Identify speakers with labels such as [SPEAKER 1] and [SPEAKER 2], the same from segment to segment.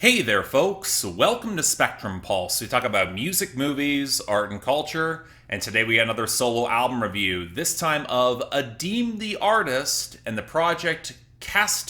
[SPEAKER 1] Hey there, folks. Welcome to Spectrum Pulse. We talk about music, movies, art, and culture. And today we got another solo album review, this time of Adeem The Artist and the project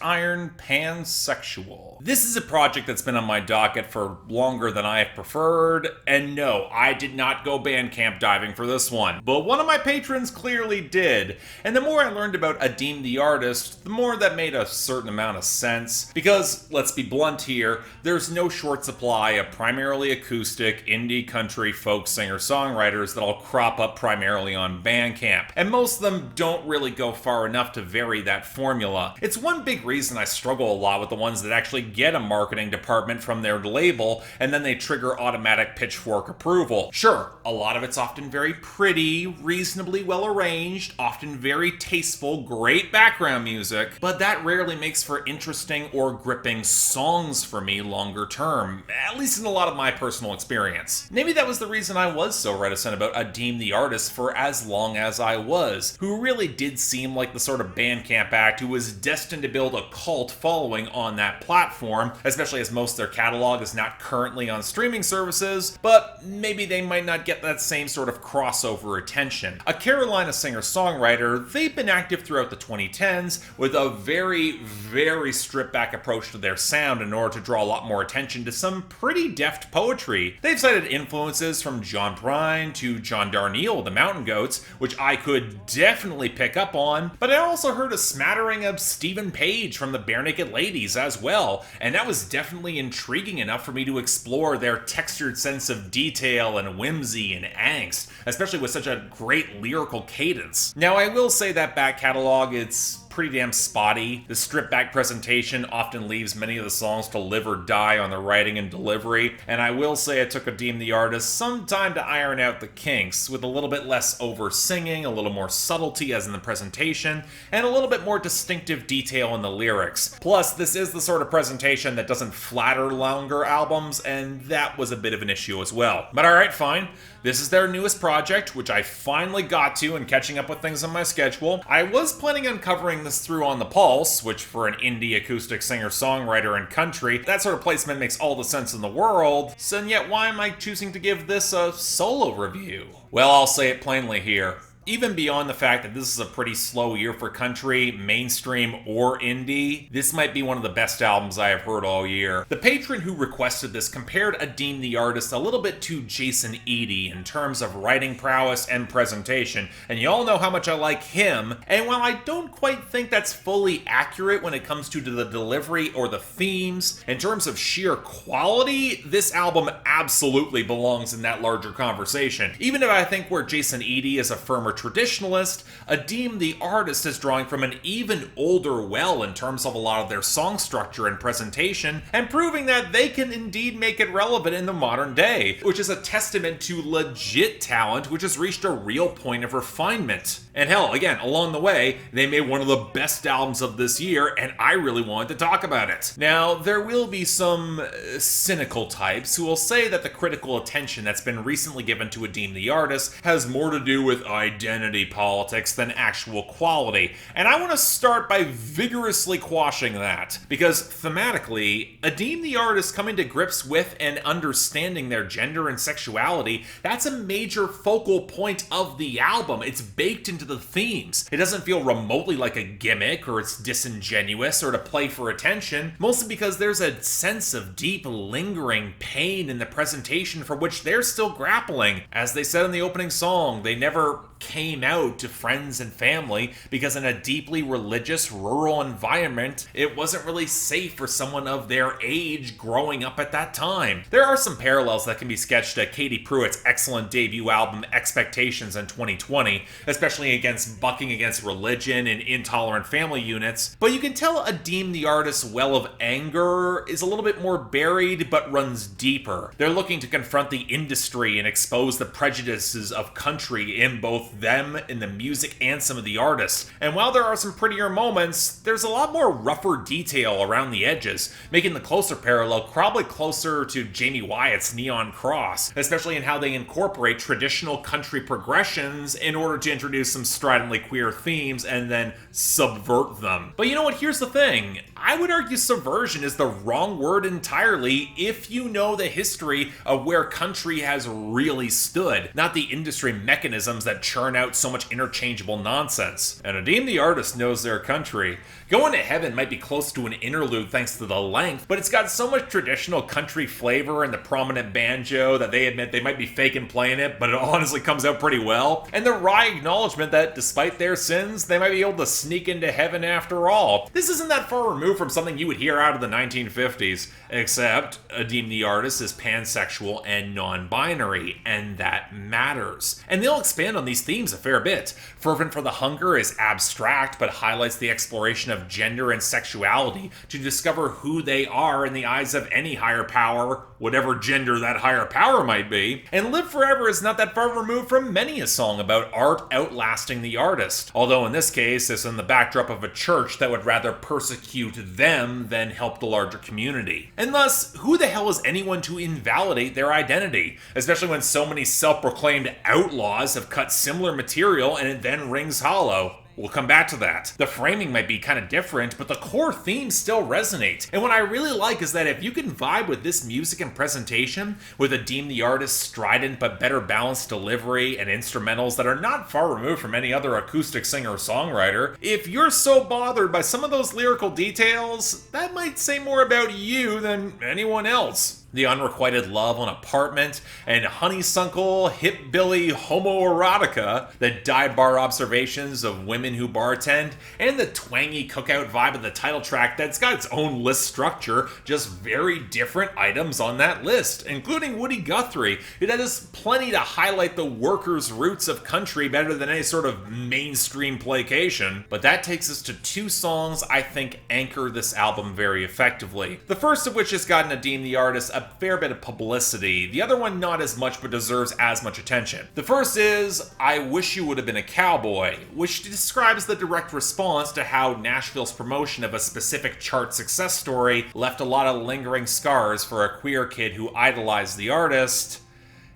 [SPEAKER 1] Iron Pansexual. This is a project that's been on my docket for longer than I have preferred, and no, I did not go Bandcamp diving for this one, but one of my patrons clearly did. And the more I learned about Adeem The Artist, the more that made a certain amount of sense, because, let's be blunt here, there's no short supply of primarily acoustic, indie, country, folk singer-songwriters that all crop up primarily on Bandcamp, and most of them don't really go far enough to vary that formula. It's one big reason I struggle a lot with the ones that actually get a marketing department from their label and then they trigger automatic pitchfork approval. Sure, a lot of it's often very pretty, reasonably well arranged, often very tasteful, great background music, but that rarely makes for interesting or gripping songs for me longer term, at least in a lot of my personal experience. Maybe that was the reason I was so reticent about Adeem The Artist for as long as I was, who really did seem like the sort of Bandcamp act who was destined to build a cult following on that platform, especially as most of their catalog is not currently on streaming services, but maybe they might not get that same sort of crossover attention. A Carolina singer-songwriter, they've been active throughout the 2010s with a very stripped-back approach to their sound in order to draw a lot more attention to some pretty deft poetry. They've cited influences from John Prine to John Darnielle, the Mountain Goats, which I could definitely pick up on, but I also heard a smattering of Stephen Page from the Bare Naked Ladies as well, and that was definitely intriguing enough for me to explore their textured sense of detail and whimsy and angst, especially with such a great lyrical cadence. Now, I will say that back catalog, it's pretty damn spotty. The stripped back presentation often leaves many of the songs to live or die on the writing and delivery, and I will say it took Adeem The Artist some time to iron out the kinks, with a little bit less over singing, a little more subtlety as in the presentation, and a little bit more distinctive detail in the lyrics. Plus, this is the sort of presentation that doesn't flatter longer albums, and that was a bit of an issue as well. But alright, fine. This is their newest project, which I finally got to and catching up with things on my schedule. I was planning on covering this through On The Pulse, which for an indie acoustic singer-songwriter and country, that sort of placement makes all the sense in the world, so yet why am I choosing to give this a solo review? Well, I'll say it plainly here. Even beyond the fact that this is a pretty slow year for country, mainstream, or indie, this might be one of the best albums I have heard all year. The patron who requested this compared Adeem The Artist a little bit to Jason Eady in terms of writing prowess and presentation, and y'all know how much I like him, and while I don't quite think that's fully accurate when it comes to the delivery or the themes, in terms of sheer quality, this album absolutely belongs in that larger conversation. Even if I think where Jason Eady is a firmer traditionalist, Adeem The Artist is drawing from an even older well in terms of a lot of their song structure and presentation, and proving that they can indeed make it relevant in the modern day, which is a testament to legit talent which has reached a real point of refinement. And hell, again, along the way, they made one of the best albums of this year, and I really wanted to talk about it. Now, there will be some cynical types who will say that the critical attention that's been recently given to Adeem The Artist has more to do with identity politics than actual quality, and I want to start by vigorously quashing that, because thematically, Adeem The Artist coming to grips with and understanding their gender and sexuality, that's a major focal point of the album. It's baked into the themes. It doesn't feel remotely like a gimmick or it's disingenuous or to play for attention, mostly because there's a sense of deep, lingering pain in the presentation for which they're still grappling. As they said in the opening song, they never came out to friends and family because in a deeply religious rural environment, it wasn't really safe for someone of their age growing up at that time. There are some parallels that can be sketched at Katie Pruitt's excellent debut album Expectations in 2020, especially bucking against religion and intolerant family units, but you can tell Adeem The Artist's well of anger is a little bit more buried but runs deeper. They're looking to confront the industry and expose the prejudices of country in both them in the music and some of the artists. And while there are some prettier moments, there's a lot more rougher detail around the edges, making the closer parallel probably closer to Jamie Wyatt's Neon Cross, especially in how they incorporate traditional country progressions in order to introduce some stridently queer themes and then subvert them. But you know what? Here's the thing. I would argue subversion is the wrong word entirely if you know the history of where country has really stood, not the industry mechanisms that churn out so much interchangeable nonsense. And Adeem the Artist knows their country. Going to Heaven might be close to an interlude thanks to the length, but it's got so much traditional country flavor and the prominent banjo that they admit they might be faking playing it, but it honestly comes out pretty well. And the wry acknowledgement that despite their sins, they might be able to sneak into heaven after all. This isn't that far removed from something you would hear out of the 1950s, except Adeem the Artist is pansexual and non-binary, and that matters. And they'll expand on these themes a fair bit. Fervent for the Hunger is abstract, but highlights the exploration of gender and sexuality to discover who they are in the eyes of any higher power, whatever gender that higher power might be. And Live Forever is not that far removed from many a song about art outlasting the artist, although in this case it's in the backdrop of a church that would rather persecute them than help the larger community. And thus, who the hell is anyone to invalidate their identity, especially when so many self-proclaimed outlaws have cut similar material and it then rings hollow? We'll come back to that. The framing might be kind of different, but the core themes still resonate. And what I really like is that if you can vibe with this music and presentation, with Adeem the Artist's strident but better balanced delivery and instrumentals that are not far removed from any other acoustic singer-songwriter, if you're so bothered by some of those lyrical details, that might say more about you than anyone else. The Unrequited Love on Apartment, and Honeysuckle, Hipbilly, Homo-erotica, the dive bar observations of women who bartend, and the twangy cookout vibe of the title track that's got its own list structure, just very different items on that list, including Woody Guthrie. It has plenty to highlight the workers' roots of country better than any sort of mainstream placation. But that takes us to two songs I think anchor this album very effectively. The first of which has gotten Adeem the Artist a fair bit of publicity, the other one not as much but deserves as much attention. The first is I Wish You Would Have Been a Cowboy, which describes the direct response to how Nashville's promotion of a specific chart success story left a lot of lingering scars for a queer kid who idolized the artist,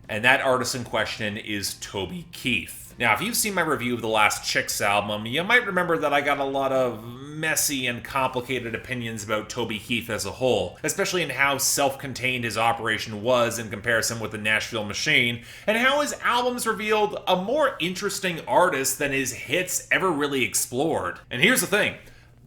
[SPEAKER 1] and that artist in question is Toby Keith. Now, if you've seen my review of the Last Chicks album, you might remember that I got a lot of messy and complicated opinions about Toby Keith as a whole, especially in how self-contained his operation was in comparison with the Nashville Machine, and how his albums revealed a more interesting artist than his hits ever really explored. And here's the thing.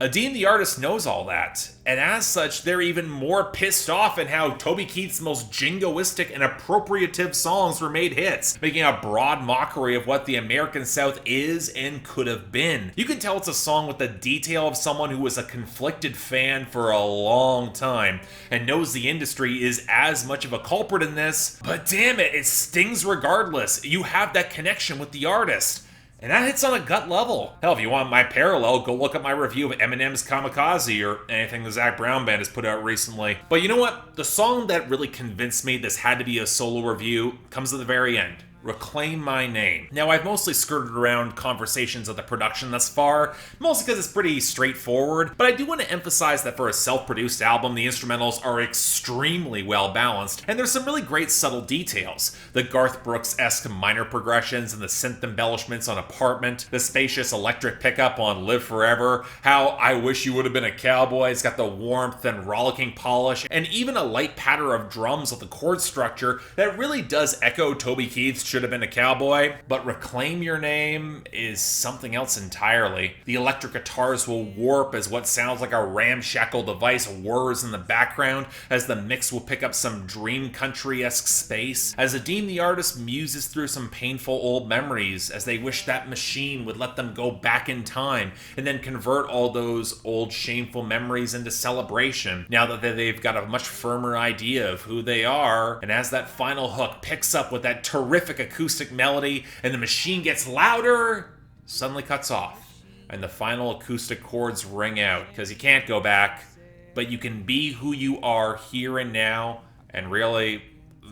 [SPEAKER 1] Adeem the Artist knows all that, and as such, they're even more pissed off at how Toby Keith's most jingoistic and appropriative songs were made hits, making a broad mockery of what the American South is and could have been. You can tell it's a song with the detail of someone who was a conflicted fan for a long time, and knows the industry is as much of a culprit in this, but damn it, it stings regardless. You have that connection with the artist. And that hits on a gut level. Hell, if you want my parallel, go look at my review of Eminem's Kamikaze or anything the Zac Brown Band has put out recently. But you know what? The song that really convinced me this had to be a solo review comes at the very end. Reclaim My Name. Now, I've mostly skirted around conversations of the production thus far, mostly because it's pretty straightforward, but I do want to emphasize that for a self-produced album, the instrumentals are extremely well balanced, and there's some really great subtle details. The Garth Brooks-esque minor progressions and the synth embellishments on Apartment, the spacious electric pickup on Live Forever, how I Wish You Would Have Been a Cowboy, it's got the warmth and rollicking polish, and even a light patter of drums with the chord structure that really does echo Toby Keith's Should Have Been a Cowboy, but Reclaim Your Name is something else entirely. The electric guitars will warp as what sounds like a ramshackle device whirs in the background, as the mix will pick up some dream country-esque space, as Adeem the Artist muses through some painful old memories, as they wish that machine would let them go back in time, and then convert all those old shameful memories into celebration, now that they've got a much firmer idea of who they are. And as that final hook picks up with that terrific acoustic melody and the machine gets louder, suddenly cuts off and the final acoustic chords ring out, because you can't go back, but you can be who you are here and now, and really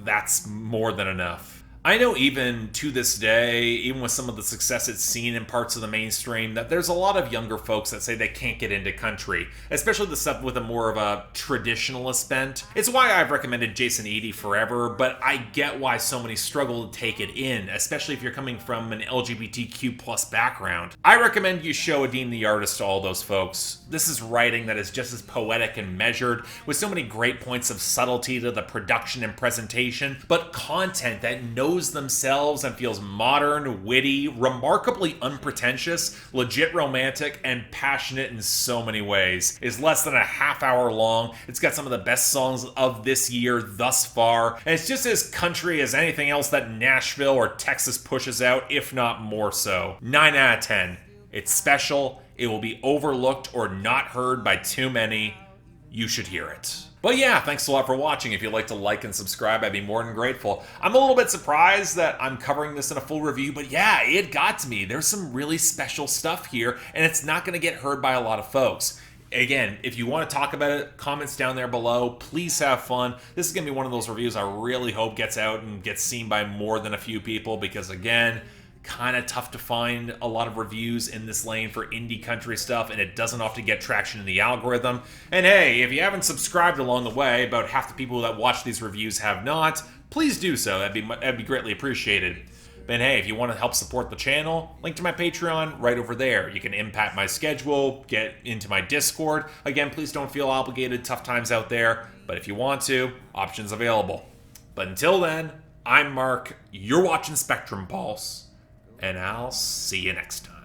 [SPEAKER 1] that's more than enough. I know even to this day, even with some of the success it's seen in parts of the mainstream, that there's a lot of younger folks that say they can't get into country, especially the stuff with a more of a traditionalist bent. It's why I've recommended Jason Eady forever, but I get why so many struggle to take it in, especially if you're coming from an LGBTQ plus background. I recommend you show Adeem the Artist to all those folks. This is writing that is just as poetic and measured, with so many great points of subtlety to the production and presentation, but content that knows themselves and feels modern, witty, remarkably unpretentious, legit romantic, and passionate in so many ways. It's less than a half hour long. It's got some of the best songs of this year thus far, and it's just as country as anything else that Nashville or Texas pushes out, if not more so. 9 out of 10. It's special. It will be overlooked or not heard by too many. You should hear it. But yeah, thanks a lot for watching. If you'd like to like and subscribe, I'd be more than grateful. I'm a little bit surprised that I'm covering this in a full review, but yeah, it got to me. There's some really special stuff here, and it's not going to get heard by a lot of folks. Again, if you want to talk about it, comments down there below. Please have fun. This is going to be one of those reviews I really hope gets out and gets seen by more than a few people, because again, kind of tough to find a lot of reviews in this lane for indie country stuff, and it doesn't often get traction in the algorithm. And hey, if you haven't subscribed along the way, about half the people that watch these reviews have not, please do so. That'd be greatly appreciated. But hey, if you want to help support the channel, link to my Patreon right over there. You can impact my schedule, get into my Discord. Again, please don't feel obligated, tough times out there, but if you want to, options available. But until then, I'm Mark, you're watching Spectrum Pulse, and I'll see you next time.